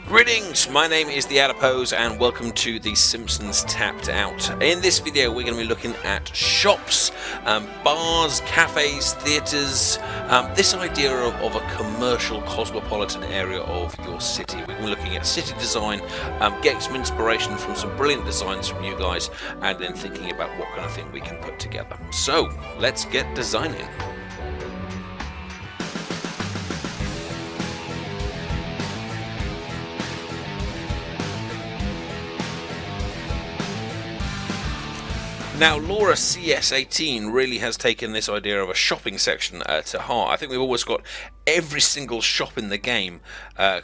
Greetings, my name is the Adipose and welcome to the Simpsons Tapped Out. In this video we're going to be looking at shops, bars, cafes, theatres, this idea of a commercial cosmopolitan area of your city. We're going to be looking at city design, getting some inspiration from some brilliant designs from you guys, and then thinking about what kind of thing we can put together. So, let's get designing. Now, Laura CS18 really has taken this idea of a shopping section to heart. I think we've always got every single shop in the game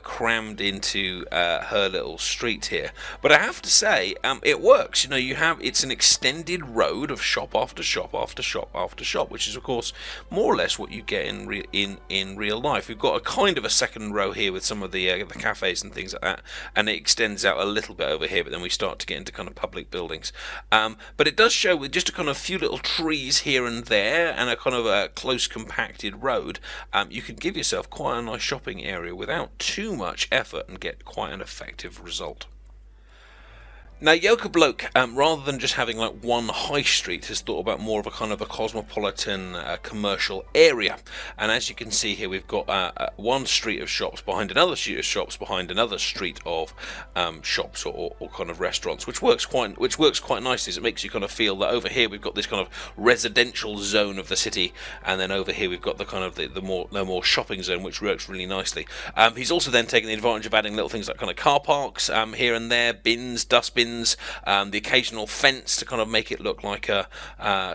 crammed into her little street here. But I have to say, it works. You know, it's an extended road of shop after shop after shop after shop, which is, of course, more or less what you get in real life. We've got a kind of a second row here with some of the cafes and things like that, and it extends out a little bit over here, but then we start to get into kind of public buildings. But it does show with just a kind of few little trees here and there and a kind of a close compacted road, you can give yourself quite a nice shopping area without too much effort and get quite an effective result. Now, Yoka Bloke, rather than just having like one high street, has thought about more of a kind of a cosmopolitan commercial area. And as you can see here, we've got one street of shops behind another street of shops behind another street of shops or kind of restaurants, which works quite nicely. As it makes you kind of feel that over here we've got this kind of residential zone of the city, and then over here we've got the kind of the more shopping zone, which works really nicely. He's also then taken the advantage of adding little things like kind of car parks here and there, bins, dustbins. The occasional fence to kind of make it look like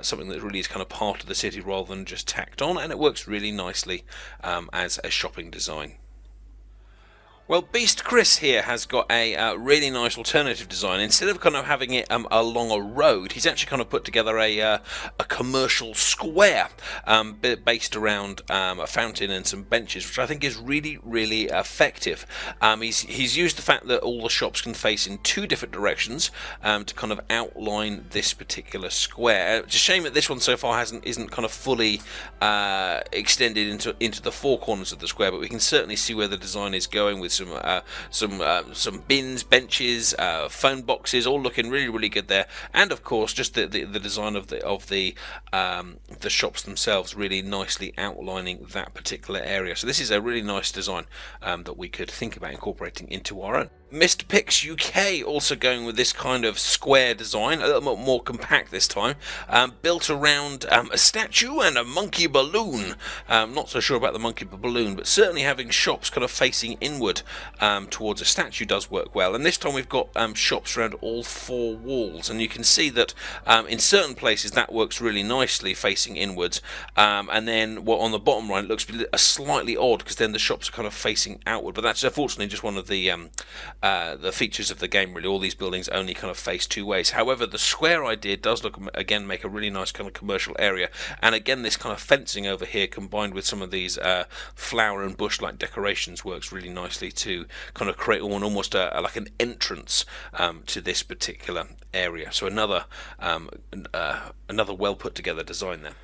something that really is kind of part of the city rather than just tacked on, and it works really nicely as a shopping design. Well, Beast Chris here has got a really nice alternative design. Instead of kind of having it along a road, he's actually kind of put together a commercial square based around a fountain and some benches, which I think is really, really effective. He's used the fact that all the shops can face in two different directions to kind of outline this particular square. It's a shame that this one so far isn't kind of fully extended into the four corners of the square, but we can certainly see where the design is going with some bins, benches, phone boxes, all looking really, really good there, and of course just the design of the shops themselves really nicely outlining that particular area. So this is a really nice design that we could think about incorporating into our own. Mr. Pix UK also going with this kind of square design, a little bit more compact this time, built around a statue and a monkey balloon. Not so sure about the monkey balloon, but certainly having shops kind of facing inward towards a statue does work well. And this time we've got shops around all four walls, and you can see that in certain places that works really nicely facing inwards, and then on the bottom right it looks slightly odd because then the shops are kind of facing outward, but that's unfortunately just one of the features of the game, really. All these buildings only kind of face two ways. However, the square idea does make a really nice kind of commercial area, and again this kind of fencing over here combined with some of these flower and bush like decorations works really nicely to kind of create almost like an entrance to this particular area. So another well put together design there.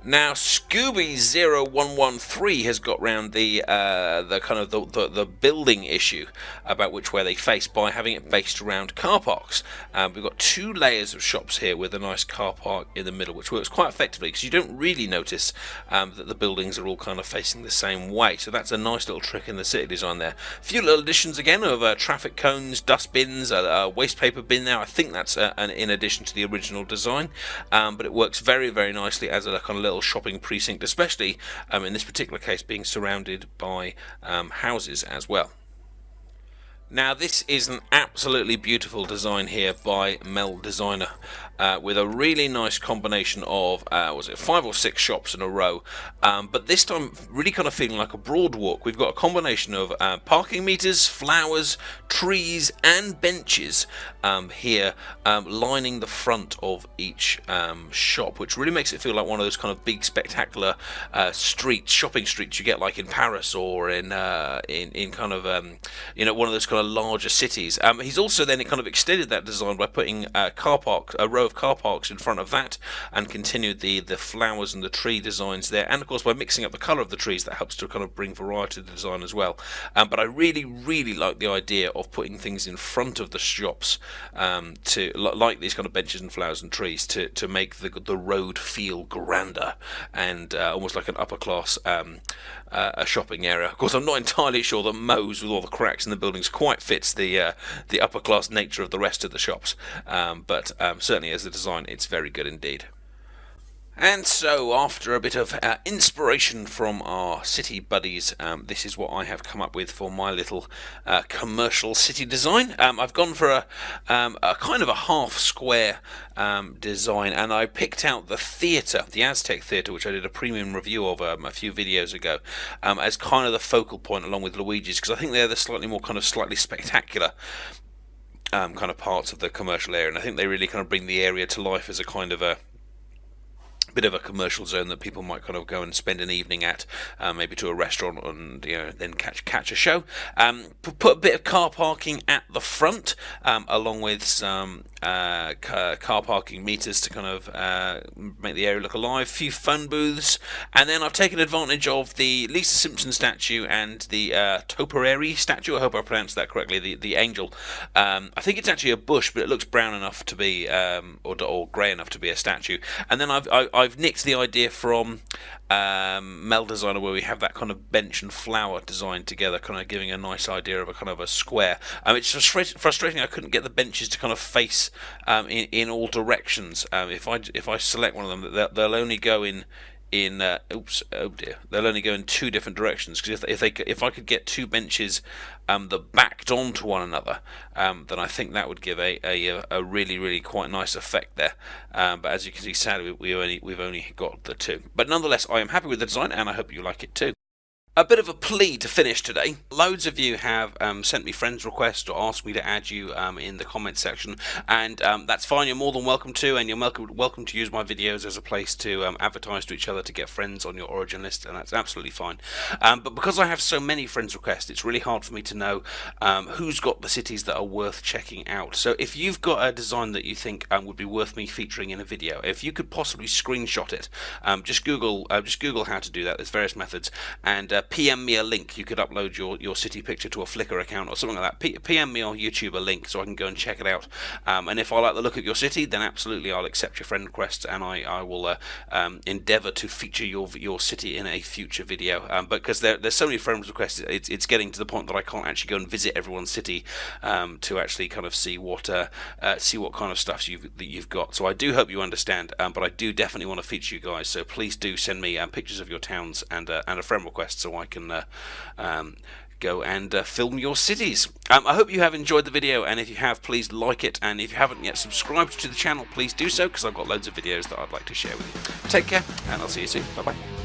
Now, Scooby0113 has got round the kind of the building issue about which way they face by having it based around car parks. We've got two layers of shops here with a nice car park in the middle, which works quite effectively because you don't really notice that the buildings are all kind of facing the same way. So that's a nice little trick in the city design there. A few little additions again of traffic cones, dustbins, a waste paper bin there. I think that's in addition to the original design, but it works very, very nicely as a kind of little shopping precinct, especially in this particular case being surrounded by houses as well. Now, this is an absolutely beautiful design here by Mel Designer, with a really nice combination of, was it 5 or 6 shops in a row, but this time really kind of feeling like a broad walk. We've got a combination of parking meters, flowers, trees and benches here lining the front of each shop, which really makes it feel like one of those kind of big spectacular shopping streets you get like in Paris or in kind of one of those kind of larger cities. He's also then kind of extended that design by putting a row row of car parks in front of that and continued the flowers and the tree designs there. And of course, by mixing up the colour of the trees, that helps to kind of bring variety to the design as well. But I really like the idea of putting things in front of the shops, to like these kind of benches and flowers and trees, to make the road feel grander and almost like an upper class a shopping area. Of course, I'm not entirely sure that Moe's, with all the cracks in the buildings, quite fits the upper class nature of the rest of the shops, but certainly as a design, it's very good indeed. And so, after a bit of inspiration from our city buddies, this is what I have come up with for my little commercial city design. I've gone for a kind of a half square design, and I picked out the theatre, the Aztec Theatre, which I did a premium review of a few videos ago, as kind of the focal point along with Luigi's, because I think they're the slightly more kind of slightly spectacular kind of parts of the commercial area, and I think they really kind of bring the area to life as a kind of a bit of a commercial zone that people might kind of go and spend an evening at, maybe to a restaurant, and then catch a show. Put a bit of car parking at the front, along with some car parking meters to kind of make the area look alive. A few phone booths, and then I've taken advantage of the Lisa Simpson statue and the Topiary statue. I hope I pronounced that correctly. The angel. I think it's actually a bush, but it looks brown enough to be, or grey enough to be a statue. And then I've nicked the idea from Mel Designer, where we have that kind of bench and flower design together, kind of giving a nice idea of a kind of a square. It's frustrating I couldn't get the benches to kind of face in all directions. If I select one of them, they'll only go in they'll only go in two different directions, because if I could get two benches that backed onto one another, then I think that would give a really quite nice effect there. But as you can see, sadly we've only got the two. But nonetheless, I am happy with the design, and I hope you like it too. A bit of a plea to finish today. Loads of you have sent me friends requests or asked me to add you in the comments section, and that's fine. You're more than welcome to, and you're welcome to use my videos as a place to advertise to each other to get friends on your origin list, and that's absolutely fine. But because I have so many friends requests, it's really hard for me to know who's got the cities that are worth checking out. So if you've got a design that you think would be worth me featuring in a video, if you could possibly screenshot it, just Google how to do that. There's various methods, and PM me a link. You could upload your city picture to a Flickr account or something like that. PM me on YouTube a link so I can go and check it out. And if I like the look of your city, then absolutely I'll accept your friend requests, and I will endeavour to feature your city in a future video. But because there's so many friend requests, it's getting to the point that I can't actually go and visit everyone's city to actually kind of see what kind of stuff you've got. So I do hope you understand. But I do definitely want to feature you guys. So please do send me pictures of your towns and a friend request so I can go and film your cities. I hope you have enjoyed the video, and if you have, please like it, and if you haven't yet subscribed to the channel, please do so, because I've got loads of videos that I'd like to share with you. Take care, and I'll see you soon. Bye bye.